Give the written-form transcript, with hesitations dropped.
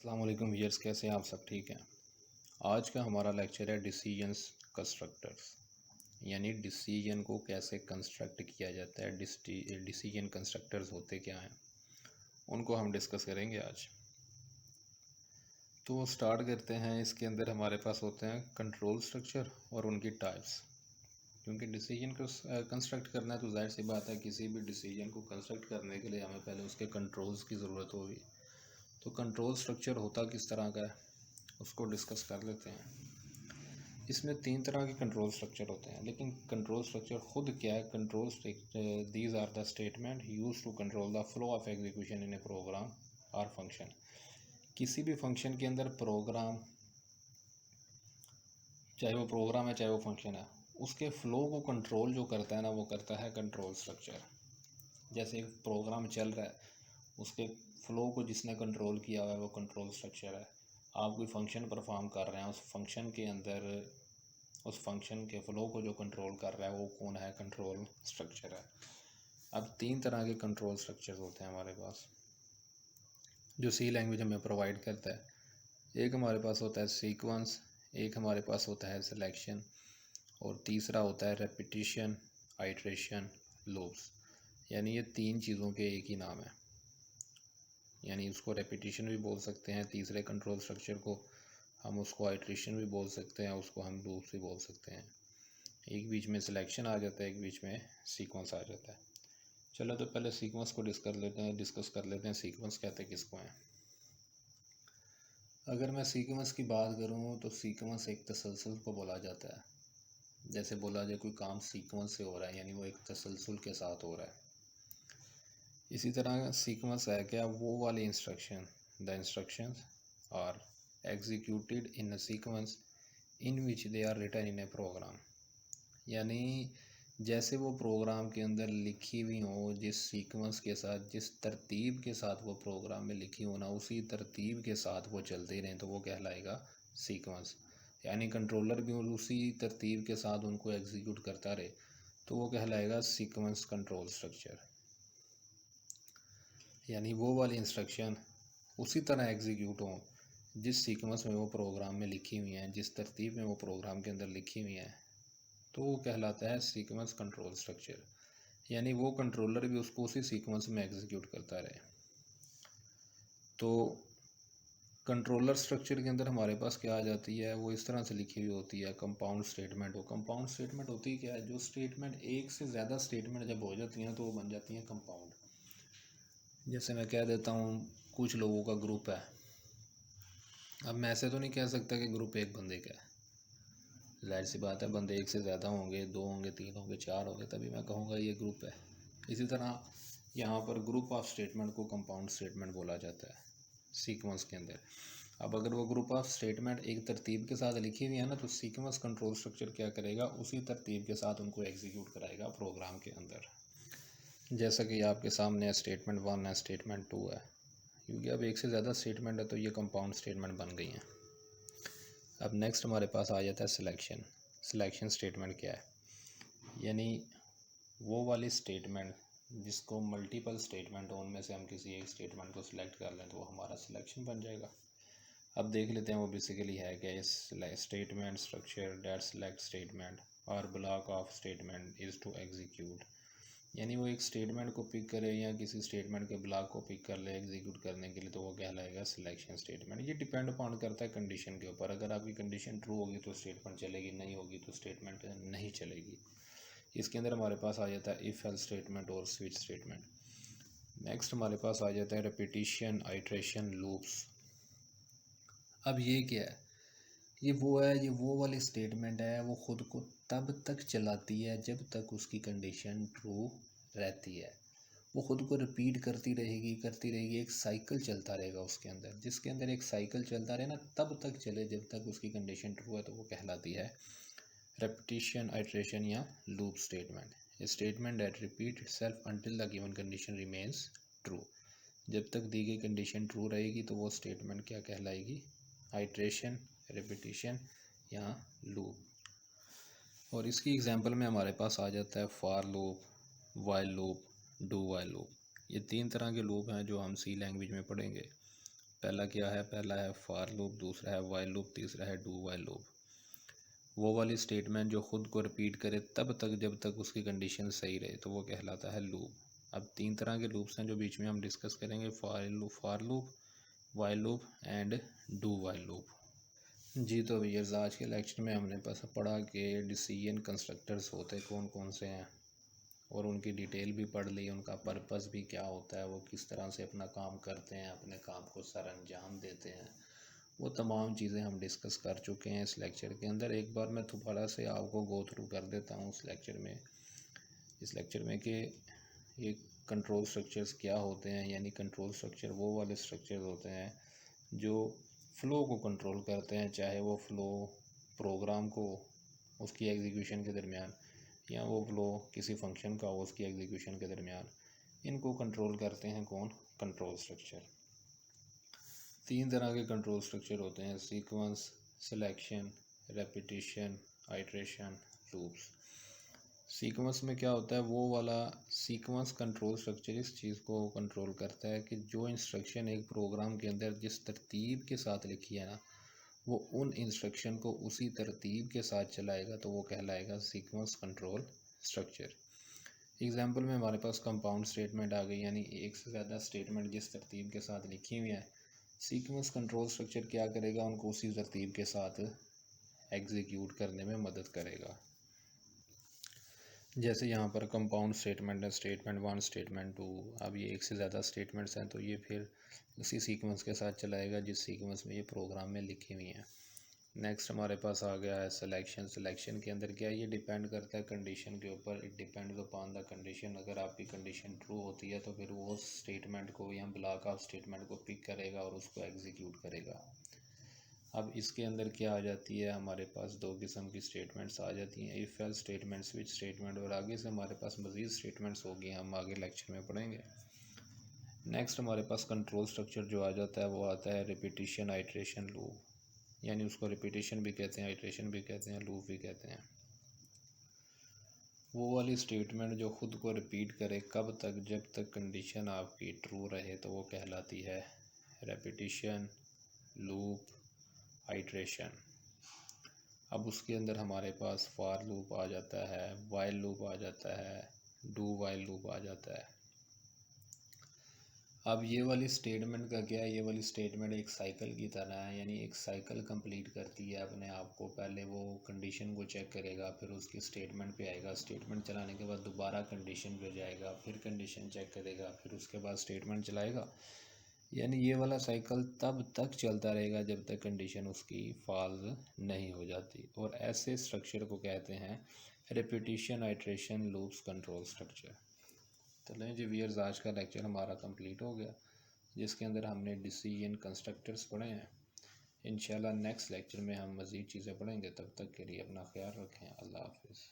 अस्सलाम वालेकुम व्यूअर्स, कैसे हैं आप सब? ठीक हैं। आज का हमारा लेक्चर है डिसीजंस कंस्ट्रक्टर्स, यानी डिसीजन को कैसे कंस्ट्रक्ट किया जाता है। डिसीजन कंस्ट्रक्टर्स होते क्या हैं, उनको हम डिस्कस करेंगे आज। तो स्टार्ट करते हैं। इसके अंदर हमारे पास होते हैं कंट्रोल स्ट्रक्चर और उनकी टाइप्स। क्योंकि डिसीजन को कंस्ट्रक्ट करना है तो जाहिर सी बात है, किसी भी डिसीजन को कंस्ट्रक्ट करने के लिए हमें पहले उसके कंट्रोल्स की ज़रूरत होगी। तो कंट्रोल स्ट्रक्चर होता किस तरह का है, उसको डिस्कस कर लेते हैं। इसमें 3 तरह के कंट्रोल स्ट्रक्चर होते हैं, लेकिन कंट्रोल स्ट्रक्चर खुद क्या है? Control these are the statement use to control the flow of execution in a program और फंक्शन। किसी भी फंक्शन के अंदर प्रोग्राम, चाहे वो प्रोग्राम है चाहे वो फंक्शन है, उसके फ़्लो को कंट्रोल जो करता है ना, वो करता है कंट्रोल स्ट्रक्चर। जैसे एक प्रोग्राम चल रहा है, उसके फ़्लो को जिसने कंट्रोल किया हुआ है वो कंट्रोल स्ट्रक्चर है। आप कोई फंक्शन परफॉर्म कर रहे हैं, उस फंक्शन के अंदर उस फंक्शन के फ़्लो को जो कंट्रोल कर रहा है वो कौन है? कंट्रोल स्ट्रक्चर है। अब 3 तरह के कंट्रोल स्ट्रक्चर होते हैं हमारे पास, जो सी लैंग्वेज हमें प्रोवाइड करता है। एक हमारे पास होता है सीक्वेंस, एक हमारे पास होता है सिलेक्शन, और तीसरा होता है रेपिटिशन, आइट्रेशन, लूप्स। यानी ये 3 चीज़ों के एक ही नाम है। यानी उसको रेपिटिशन भी बोल सकते हैं, तीसरे कंट्रोल स्ट्रक्चर को हम उसको आइट्रेशन भी बोल सकते हैं, उसको हम लूप्स भी बोल सकते हैं। एक बीच में सिलेक्शन आ जाता है, एक बीच में सीक्वेंस आ जाता है। चलो तो पहले सीक्वेंस को डिस्कस कर लेते हैं। सीक्वेंस कहते किसको हैं? अगर मैं सीक्वेंस की बात करूँ तो सीक्वेंस एक तसलसल को बोला जाता है। जैसे बोला जाए कोई काम सीक्वेंस से हो रहा है, यानी वो एक तसलसल के साथ हो रहा है। इसी तरह सीक्वेंस है क्या? वो वाली instruction, the instructions are executed in a sequence in which they are written in a program. यानी जैसे वो प्रोग्राम के अंदर लिखी हुई हो, जिस सीक्वेंस के साथ, जिस तरतीब के साथ वो प्रोग्राम में लिखी हो ना, उसी तरतीब के साथ वो चलते रहें तो वो कहलाएगा सीक्वेंस। यानी कंट्रोलर भी उसी तरतीब के साथ उनको एग्जीक्यूट करता रहे तो वो कहलाएगा सीक्वेंस कंट्रोल स्ट्रक्चर। यानी वो वाली इंस्ट्रक्शन उसी तरह एग्जीक्यूट हो जिस सीक्वेंस में वो प्रोग्राम में लिखी हुई हैं, जिस तरतीब में वो प्रोग्राम के अंदर लिखी हुई हैं, तो वो कहलाता है सीक्वेंस कंट्रोल स्ट्रक्चर। यानी वो कंट्रोलर भी उसको उसी सीक्वेंस में एग्जीक्यूट करता रहे। तो कंट्रोलर स्ट्रक्चर के अंदर हमारे पास क्या आ जाती है? वो इस तरह से लिखी हुई होती है कंपाउंड स्टेटमेंट। वो कंपाउंड स्टेटमेंट होती क्या है? जो स्टेटमेंट, एक से ज़्यादा स्टेटमेंट जब हो जाती हैं तो वो बन जाती हैं कंपाउंड। जैसे मैं कह देता हूँ कुछ लोगों का ग्रुप है। अब मैं ऐसे तो नहीं कह सकता कि ग्रुप एक बंदे का है। जाहिर सी बात है, बंदे एक से ज़्यादा होंगे, 2 होंगे, 3 होंगे, 4 होंगे, तभी मैं कहूँगा ये ग्रुप है। इसी तरह यहाँ पर ग्रुप ऑफ स्टेटमेंट को कंपाउंड स्टेटमेंट बोला जाता है सीक्वेंस के अंदर। अब अगर वो ग्रुप ऑफ स्टेटमेंट एक तरतीब के साथ लिखी हुई है ना, तो सीक्वेंस कंट्रोल स्ट्रक्चर क्या करेगा? उसी तरतीब के साथ उनको एग्जीक्यूट कराएगा प्रोग्राम के अंदर। जैसा कि आपके सामने स्टेटमेंट 1 है, स्टेटमेंट 2 है, क्योंकि अब एक से ज़्यादा स्टेटमेंट है तो ये कंपाउंड स्टेटमेंट बन गई हैं। अब नेक्स्ट हमारे पास आ जाता है सिलेक्शन। सिलेक्शन स्टेटमेंट क्या है? यानी वो वाली स्टेटमेंट जिसको मल्टीपल स्टेटमेंट हो, उनमें से हम किसी एक स्टेटमेंट को सिलेक्ट कर लें तो वो हमारा सिलेक्शन बन जाएगा। अब देख लेते हैं वो बेसिकली है क्या। इस statement structure that select statement और block of statement is to execute. यानी वो एक स्टेटमेंट को पिक करे या किसी स्टेटमेंट के ब्लॉक को पिक कर ले एग्जीक्यूट करने के लिए, तो वो कहलाएगा सिलेक्शन स्टेटमेंट। ये डिपेंड अपॉन करता है कंडीशन के ऊपर। अगर आपकी कंडीशन ट्रू होगी तो स्टेटमेंट चलेगी, नहीं होगी तो स्टेटमेंट नहीं चलेगी। इसके अंदर हमारे पास आ जाता है इफ़ एल्स स्टेटमेंट और स्विच स्टेटमेंट। नेक्स्ट हमारे पास आ जाता है रिपीटिशन, आइट्रेशन, लूप्स। अब ये क्या है? ये वो वाली स्टेटमेंट है, वो ख़ुद को तब तक चलाती है जब तक उसकी कंडीशन ट्रू रहती है। वो ख़ुद को रिपीट करती रहेगी, एक साइकिल चलता रहेगा उसके अंदर। जिसके अंदर एक साइकिल चलता रहे ना, तब तक चले जब तक उसकी कंडीशन ट्रू है, तो वो कहलाती है रेपिटिशन, आइट्रेशन या loop statement. A statement that repeat itself until the given condition remains true. जब तक दी गई कंडीशन ट्रू रहेगी तो वो स्टेटमेंट क्या कहलाएगी? आइट्रेशन, रिपीटिशन या लूप। और इसकी एग्जांपल में हमारे पास आ जाता है for loop, while loop, do while loop. ये 3 तरह के लूप हैं जो हम सी लैंग्वेज में पढ़ेंगे। पहला क्या है, पहला है फॉर लूप, दूसरा है वाइल लूप, तीसरा है डू वाइल लूप। वो वाली स्टेटमेंट जो ख़ुद को रिपीट करे तब तक जब तक उसकी कंडीशन सही रहे तो वो कहलाता है लूप। अब 3 तरह के लूप्स हैं जो बीच में हम डिस्कस करेंगे, for loop, while loop and do while loop. जी तो भैया आज के लेक्चर में हमने बस पढ़ा कि डिसीजन कंस्ट्रक्टर्स होते कौन कौन से हैं और उनकी डिटेल भी पढ़ ली, उनका पर्पस भी क्या होता है, वो किस तरह से अपना काम करते हैं, अपने काम को सर अंजाम देते हैं, वो तमाम चीज़ें हम डिस्कस कर चुके हैं इस लेक्चर के अंदर। एक बार मैं दोबारा से आपको गो थ्रू कर देता हूँ इस लेक्चर में कि ये कंट्रोल स्ट्रक्चर्स क्या होते हैं। यानी कंट्रोल स्ट्रक्चर वो वाले स्ट्रक्चर होते हैं जो फ़्लो को कंट्रोल करते हैं, चाहे वो फ़्लो प्रोग्राम को उसकी एग्जीक्यूशन के दरमियान या वो फ़्लो किसी फंक्शन का हो उसकी एग्जीक्यूशन के दरमियान, इनको कंट्रोल करते हैं कौन, कंट्रोल स्ट्रक्चर। 3 तरह के कंट्रोल स्ट्रक्चर होते हैं, sequence, selection, repetition, iteration, loops. Sequence में क्या होता है, वो वाला सीक्वेंस कंट्रोल स्ट्रक्चर इस चीज़ को कंट्रोल करता है कि जो इंस्ट्रक्शन एक प्रोग्राम के अंदर जिस तरतीब के साथ लिखी है ना, वो उन इंस्ट्रक्शन को उसी तरतीब के साथ चलाएगा तो वो कहलाएगा सीक्वेंस कंट्रोल स्ट्रक्चर। एग्जाम्पल में हमारे पास कंपाउंड स्टेटमेंट आ गई, यानी एक से ज़्यादा स्टेटमेंट जिस तरतीब के साथ लिखी हुई है, सीक्वेंस कंट्रोल स्ट्रक्चर क्या करेगा, उनको उसी तरतीब के साथ एग्जीक्यूट करने में मदद करेगा। जैसे यहाँ पर कंपाउंड स्टेटमेंट है, स्टेटमेंट 1, स्टेटमेंट 2। अब ये एक से ज़्यादा स्टेटमेंट्स हैं तो ये फिर उसी सीक्वेंस के साथ चलाएगा जिस सीक्वेंस में ये प्रोग्राम में लिखी हुई हैं। नेक्स्ट हमारे पास आ गया है सिलेक्शन। सिलेक्शन के अंदर क्या, ये डिपेंड करता है कंडीशन के ऊपर, it depends upon the condition. अगर आपकी कंडीशन ट्रू होती है तो फिर वो स्टेटमेंट को या ब्लॉक ऑफ स्टेटमेंट को पिक करेगा और उसको एग्जीक्यूट करेगा। अब इसके अंदर क्या आ जाती है, हमारे पास 2 किस्म की स्टेटमेंट्स आ जाती हैं, if else statement, switch statement, और आगे से हमारे पास मज़ीद स्टेटमेंट्स होगी, हम आगे लेक्चर में पढ़ेंगे। नेक्स्ट हमारे पास कंट्रोल स्ट्रक्चर जो आ जाता है वो आता है रिपीटिशन, आइट्रेशन, लूप। यानी उसको रिपीटिशन भी कहते हैं, आइट्रेशन भी कहते हैं, लूप भी कहते हैं। वो वाली स्टेटमेंट जो ख़ुद को रिपीट करे कब तक, जब तक कंडीशन आपकी ट्रू रहे तो वो कहलाती है रेपिटिशन, लूप, आइट्रेशन। अब उसके अंदर हमारे पास फॉर लूप आ जाता है, वाइल लूप आ जाता है, डू वाइल लूप आ जाता है। अब ये वाली स्टेटमेंट का क्या है, ये वाली स्टेटमेंट एक साइकिल की तरह है, यानी एक साइकिल कंप्लीट करती है अपने आप को। पहले वो कंडीशन को चेक करेगा, फिर उसकी स्टेटमेंट पे आएगा, स्टेटमेंट चलाने के बाद दोबारा कंडीशन पे जाएगा, फिर कंडीशन चेक करेगा, फिर उसके बाद स्टेटमेंट चलाएगा। यानी ये वाला साइकिल तब तक चलता रहेगा जब तक कंडीशन उसकी फॉल्स नहीं हो जाती। और ऐसे स्ट्रक्चर को कहते हैं repetition, iteration, loops, control structure. तो लें जी व्यूअर्स, आज का लेक्चर हमारा कंप्लीट हो गया जिसके अंदर हमने डिसीजन कंस्ट्रक्टर्स पढ़े हैं। इंशाल्लाह नेक्स्ट लेक्चर में हम मज़ीद चीज़ें पढ़ेंगे। तब तक के लिए अपना ख्याल रखें। अल्लाह हाफ़िज़।